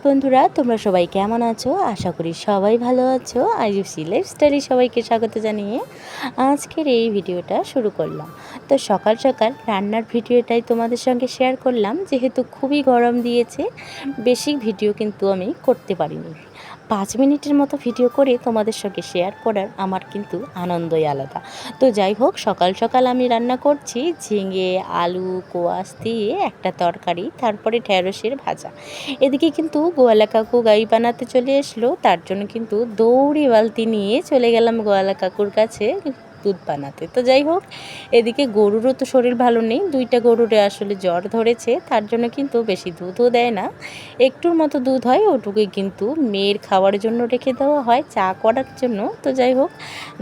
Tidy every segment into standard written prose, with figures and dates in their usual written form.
বন্ধুরা, তোমরা সবাই কেমন আছো? আশা করি সবাই ভালো আছো। আইইউসি লাইফস্টাইলে সবাইকে স্বাগত জানিয়ে আজকের এই ভিডিওটা শুরু করলাম। তো সকাল সকাল রান্নার ভিডিওটাই তোমাদের সঙ্গে শেয়ার করলাম, যেহেতু খুবই গরম দিয়েছে। বেশি ভিডিও কিন্তু আমি করতে পারিনি। 5 মিনিটের মতো ভিডিও করে তোমাদের সঙ্গে শেয়ার করার আমার কিন্তু আনন্দই আলাদা। তো যাই হোক, সকাল সকাল আমি রান্না করছি ঝিঙে, আলু, কোয়াশ দিয়ে একটা তরকারি, তারপরে ঢেঁড়সের ভাজা। এদিকে কিন্তু গোয়ালা কাকু গাই বানাতে চলে আসলো, তার জন্য কিন্তু দৌড়ে বালতি নিয়ে চলে গেলাম গোয়ালা কাকুর কাছে দুধ বানাতে। তো যাই হোক, এদিকে গরুরও তো শরীর ভালো নেই, 2টা গরুরে আসলে জ্বর ধরেছে, তার জন্য কিন্তু বেশি দুধও দেয় না, একটুর মতো দুধ হয়, ওটুকুই কিন্তু মেয়ের খাওয়ার জন্য রেখে দেওয়া হয় চা করার জন্য। তো যাই হোক,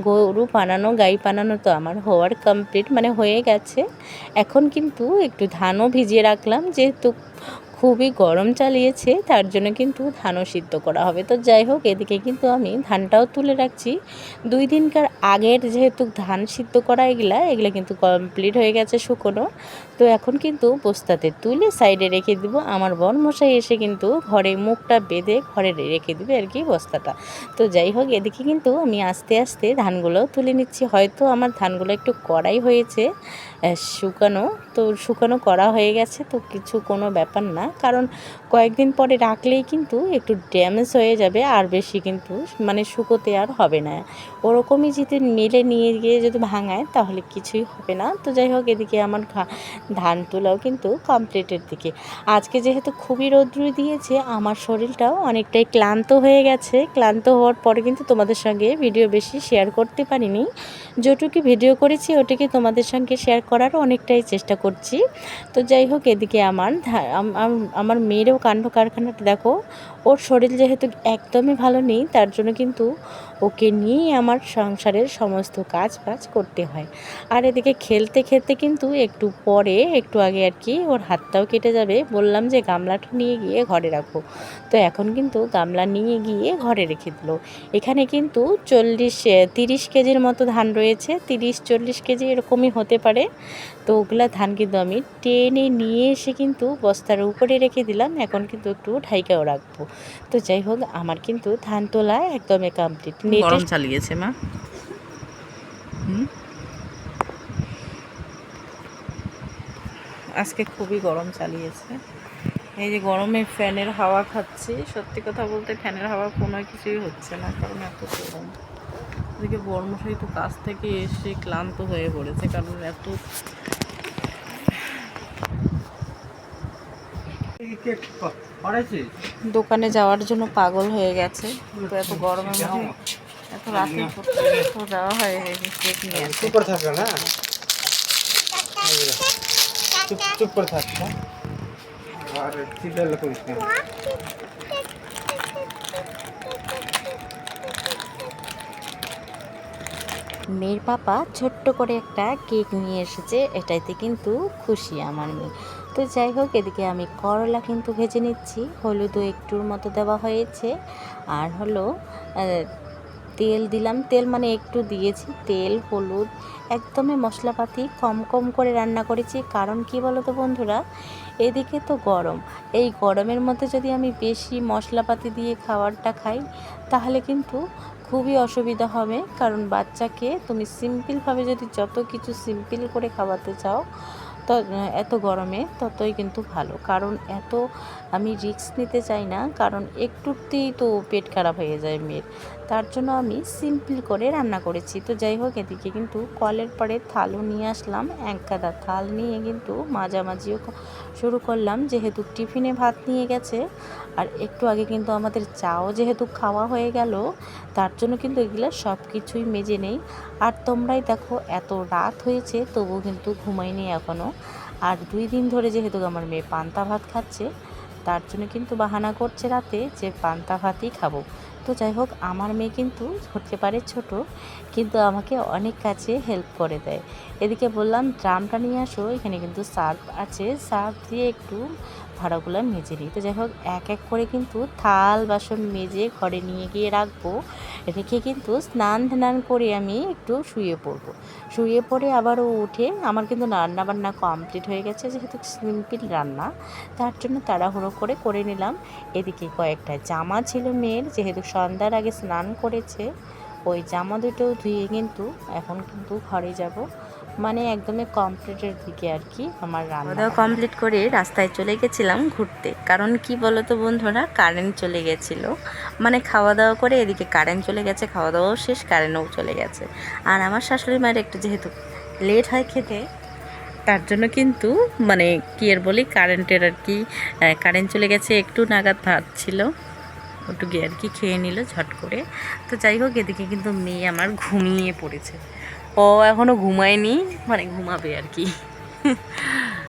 গরু বানানো গাই বানানো তো আমার হওয়ার কমপ্লিট, মানে হয়ে গেছে। এখন কিন্তু একটু ধানও ভিজিয়ে রাখলাম, যেহেতু খুবই গরম চালিয়েছে, তার জন্য কিন্তু ধানও সিদ্ধ করা হবে। তো যাই হোক, এদিকে কিন্তু আমি ধানটাও তুলে রাখছি। 2 দিনকার আগের যেহেতু ধান সিদ্ধ করা এগুলা কিন্তু কমপ্লিট হয়ে গেছে শুকনো। তো এখন কিন্তু বস্তাতে তুলে সাইডে রেখে দিব। আমার বরমশাই এসে কিন্তু ঘরে মুখটা বেঁধে ঘরে রেখে দিবে আর কি বস্তাটা। তো যাই হোক, এদিকে কিন্তু আমি আস্তে আস্তে ধানগুলো তুলে নিচ্ছি। হয়তো আমার ধানগুলো একটু কড়াই হয়েছে শুকানো, তো শুকানো করা হয়ে গেছে, তো কিছু কোনো ব্যাপার না, কারণ কয়েকদিন পরে রাখলেই কিন্তু একটু ড্যামেজ হয়ে যাবে, আর বেশি কিন্তু মানে শুকোতে আর হবে না। ওরকমই যদি মেলে নিয়ে গিয়ে যদি ভাঙায় তাহলে কিছুই হবে না। তো যাই হোক, এদিকে আমার ধান তোলাও কিন্তু কমপ্লিটের দিকে। আজকে যেহেতু খুবই রৌদ্র দিয়েছে, আমার শরীরটাও অনেকটাই ক্লান্ত হয়ে গেছে। ক্লান্ত হওয়ার পরে কিন্তু তোমাদের সঙ্গে ভিডিও বেশি শেয়ার করতে পারিনি। যেটুকু ভিডিও করেছি ওটাকে তোমাদের সঙ্গে শেয়ার করার অনেকটাই চেষ্টা করছি। তো যাই হোক, এদিকে আমার মেয়েরও কাণ্ড কারখানাটা দেখো। ওর শরীর যেহেতু একদমই ভালো নেই, তার জন্য কিন্তু ওকে নিয়েই আমার সংসারের সমস্ত কাজ বাজ করতে হয়। আর এদিকে খেলতে খেলতে কিন্তু একটু আগে আর কি ওর হাতটাও কেটে যাবে। বললাম যে গামলাটা নিয়ে গিয়ে ঘরে রাখো, তো এখন কিন্তু গামলা নিয়ে গিয়ে ঘরে রেখে দিল। এখানে কিন্তু 30 কেজির মতো ধান রয়েছে, 30-40 কেজি এরকমই হতে পারে। তো ওগুলা ধান কিন্তু আমি টেনে নিয়ে এসে কিন্তু বস্তার উপরে রেখে দিলাম। এখন কিন্তু একটু ঢাইকাও রাখবো। তো যাই হোক, আমার কিন্তু ধান তোলা একদমই কমপ্লিট। গরম চালিয়েছে মা। আজকে খুবই গরম চালিয়েছে। এই যে গরমে ফ্যানের হাওয়া খাচ্ছি, সত্যি কথা বলতে ফ্যানের হাওয়া কোনো কিছুই হচ্ছে না, কারণ এত গরম। এদিকে বর্মশাই তো কাজ থেকে এসে ক্লান্ত হয়ে পড়েছে, কারণ এত দোকানে যাওয়ার জন্য পাগল হয়ে গেছে। তো এত গরমের মধ্যে এত রাতে তো যাওয়া হয়, কেক নিয়ে আসে। চুপ করে থাকছে আর মেয়ের পাপা ছোট্ট করে একটা কেক নিয়ে এসেছে, এটাইতে কিন্তু খুশি আমার মেয়ে। তো যাই হোক, এদিকে আমি করলা কিন্তু ভেজে নিচ্ছি, হলুদও একটুর মতো দেওয়া হয়েছে, আর হলো তেল দিলাম। তেল মানে একটু দিয়েছি, তেল হলুদ একদমই মশলাপাতি কম কম করে রান্না করেছি। কারণ কি বলো তো বন্ধুরা, এদিকে তো গরম, এই গরমের মধ্যে যদি আমি বেশি মশলাপাতি দিয়ে খাবারটা খাই তাহলে কিন্তু খুবই অসুবিধা হবে। কারণ বাচ্চাকে তুমি সিম্পলভাবে যদি যত কিছু সিম্পল করে খাওয়াতে চাও, তো এত গরমে ততই কিন্তু ভালো। কারণ এত আমি রিস্ক নিতে চাই না, কারণ একটুতেই তো পেট খারাপ হয়ে যায় মেয়ের। তার জন্য আমি সিম্পল করে রান্না করেছি। তো যাই হোক, এদিকে কিন্তু কলের পরে থালও নিয়ে আসলাম, এক গাদা থাল নিয়ে কিন্তু মাঝামাঝিও শুরু করলাম, যেহেতু টিফিনে ভাত নিয়ে গেছে। আর একটু আগে কিন্তু আমাদের চাও যেহেতু খাওয়া হয়ে গেল, তার জন্য কিন্তু এগুলো সব কিছুই মেজে নেই। আর তোমরাই দেখো, এত রাত হয়েছে তবুও কিন্তু ঘুমাইনি এখনও। আর 2 দিন ধরে যেহেতু আমার মেয়ে পান্তা ভাত খাচ্ছে, তার জন্য কিন্তু বাহানা করছে রাতে যে পান্তা ভাতই খাবো। তো যাই হোক, আমার মেয়ে কিন্তু হতে পারে ছোট, কিন্তু আমাকে অনেক কাজে হেল্প করে দেয়। এদিকে বললাম ড্রামটা নিয়ে আসো, এখানে কিন্তু সার্ফ আছে, সার্ফ দিয়ে একটু ভাঁড়াগুলো মেজে নিই। তো যাই হোক এক এক করে কিন্তু থাল বাসন মেজে ঘরে নিয়ে গিয়ে রাখবো। রেখে কিন্তু স্নান করে আমি একটু শুয়ে পড়বো। শুয়ে পড়ে আবারও উঠে আমার কিন্তু রান্নাবান্না কমপ্লিট হয়ে গেছে, যেহেতু সিম্পল রান্না তার জন্য তাড়াহুড়ো করে নিলাম। এদিকে কয়েকটা জামা ছিল মেয়ের, যেহেতু সন্ধ্যার আগে স্নান করেছে, ওই জামা দুটো ধুয়ে কিন্তু এখন কিন্তু ঘরে যাব, মানে একদমই কমপ্লিটের দিকে আর কি আমার রান্না কমপ্লিট করে রাস্তায় চলে গেছিলাম ঘুরতে। কারণ কি বলো তো বন্ধুরা, কারেন্ট চলে গেছিলো, মানে খাওয়া দাওয়া করে এদিকে কারেন্ট চলে গেছে, খাওয়া দাওয়াও শেষ, কারেন্টও চলে গেছে। আর আমার শাশুড়ি মায়ের একটু যেহেতু লেট হয় খেতে, তার জন্য কিন্তু মানে কি আর বলি, কারেন্টের আর কি কারেন্ট চলে গেছে, একটু নাগাদ ভাত ছিল, একটু গিয়ে আর কি খেয়ে নিল ঝট করে। তো যাই হোক এদিকে কিন্তু মেয়ে আমার ঘুমিয়ে পড়েছে, ও এখনও ঘুমায়নি, মানে ঘুমাবে আর কি।